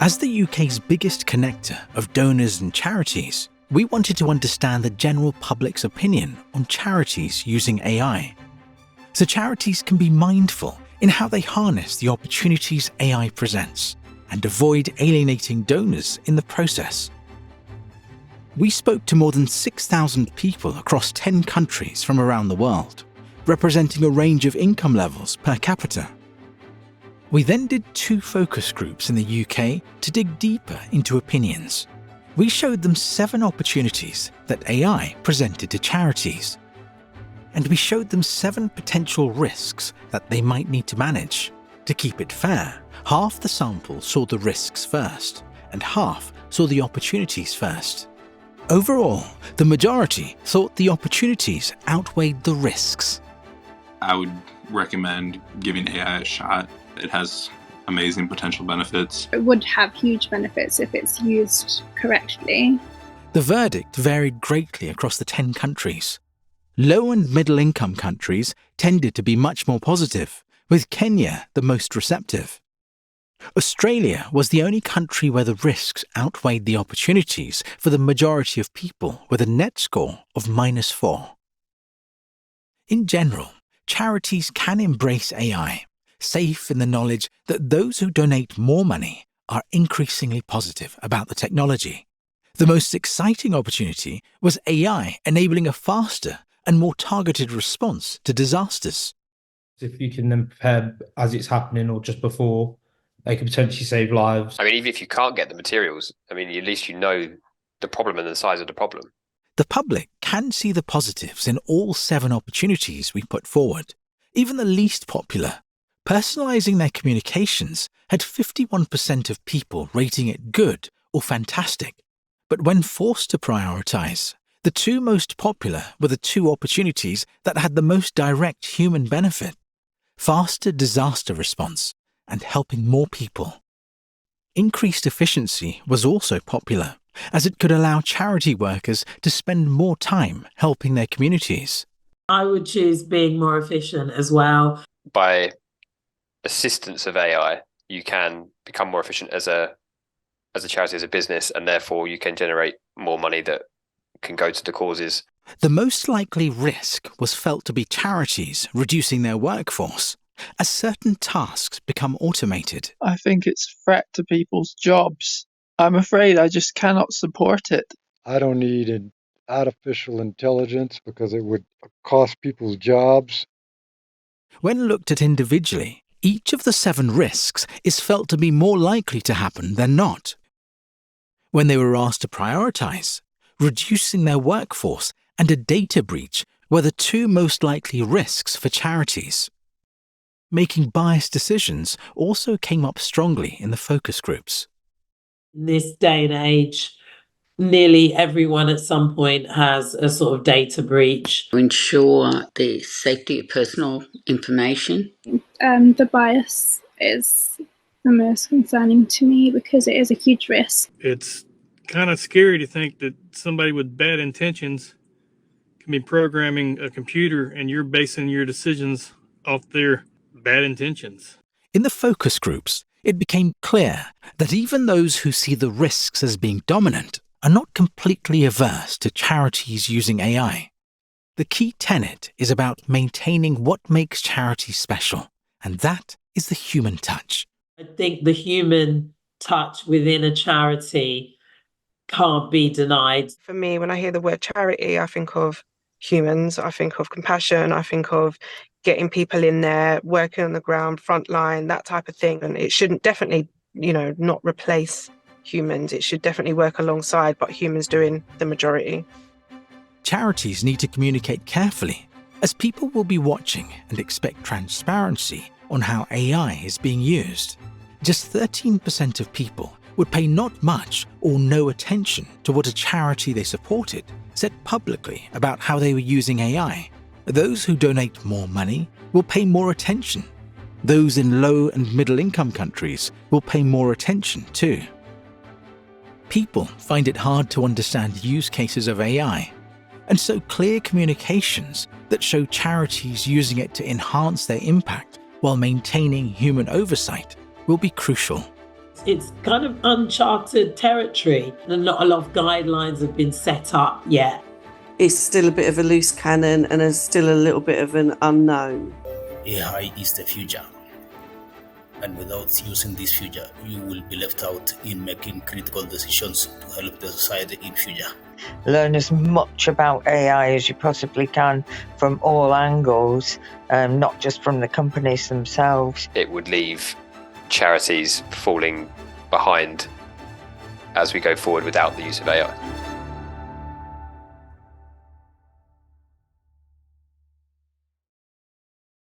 As the UK's biggest connector of donors and charities, we wanted to understand the general public's opinion on charities using AI. So charities can be mindful in how they harness the opportunities AI presents and avoid alienating donors in the process. We spoke to more than 6,000 people across 10 countries from around the world, representing a range of income levels per capita. We then did 2 focus groups in the UK to dig deeper into opinions. We showed them 7 opportunities that AI presented to charities. And we showed them 7 potential risks that they might need to manage. To keep it fair, half the sample saw the risks first, and half saw the opportunities first. Overall, the majority thought the opportunities outweighed the risks. I would recommend giving AI a shot. It has amazing potential benefits. It would have huge benefits if it's used correctly. The verdict varied greatly across the 10 countries. Low and middle income countries tended to be much more positive, with Kenya the most receptive. Australia was the only country where the risks outweighed the opportunities for the majority of people, with a net score of -4. In general, charities can embrace AI, safe in the knowledge that those who donate more money are increasingly positive about the technology. The most exciting opportunity was AI enabling a faster and more targeted response to disasters. If you can then prepare as it's happening or just before, they could potentially save lives. I mean, even if you can't get the materials, I mean, at least you know the problem and the size of the problem. The public can see the positives in all 7 opportunities we put forward, even the least popular. Personalizing their communications had 51% of people rating it good or fantastic. But when forced to prioritize, the 2 most popular were the 2 opportunities that had the most direct human benefit: faster disaster response and helping more people. Increased efficiency was also popular, as it could allow charity workers to spend more time helping their communities. I would choose being more efficient as well. By assistance of AI, you can become more efficient as a charity, as a business, and therefore you can generate more money that can go to the causes. The most likely risk was felt to be charities reducing their workforce, as certain tasks become automated. I think it's a threat to people's jobs. I'm afraid I just cannot support it. I don't need an artificial intelligence because it would cost people's jobs. When looked at individually, each of the 7 risks is felt to be more likely to happen than not. When they were asked to prioritize, reducing their workforce and a data breach were the 2 most likely risks for charities. Making biased decisions also came up strongly in the focus groups. In this day and age, nearly everyone at some point has a sort of data breach. To ensure the safety of personal information. The bias is the most concerning to me because it is a huge risk. It's kind of scary to think that somebody with bad intentions can be programming a computer and you're basing your decisions off their bad intentions. In the focus groups, it became clear that even those who see the risks as being dominant are not completely averse to charities using AI. The key tenet is about maintaining what makes charities special, and that is the human touch. I think the human touch within a charity can't be denied. For me, when I hear the word charity, I think of humans, I think of compassion, I think of getting people in there, working on the ground, frontline, that type of thing. And it shouldn't definitely, not replace humans. It should definitely work alongside, but humans doing the majority. Charities need to communicate carefully, as people will be watching and expect transparency on how AI is being used. Just 13% of people would pay not much or no attention to what a charity they supported said publicly about how they were using AI. Those who donate more money will pay more attention. Those in low and middle income countries will pay more attention too. People find it hard to understand use cases of AI, and so clear communications that show charities using it to enhance their impact while maintaining human oversight will be crucial. it's kind of uncharted territory, and not a lot of guidelines have been set up yet. It's still a bit of a loose cannon and there's still a little bit of an unknown. AI is the future. And without using this future, you will be left out in making critical decisions to help the society in future. Learn as much about AI as you possibly can from all angles, not just from the companies themselves. It would leave charities falling behind as we go forward without the use of AI.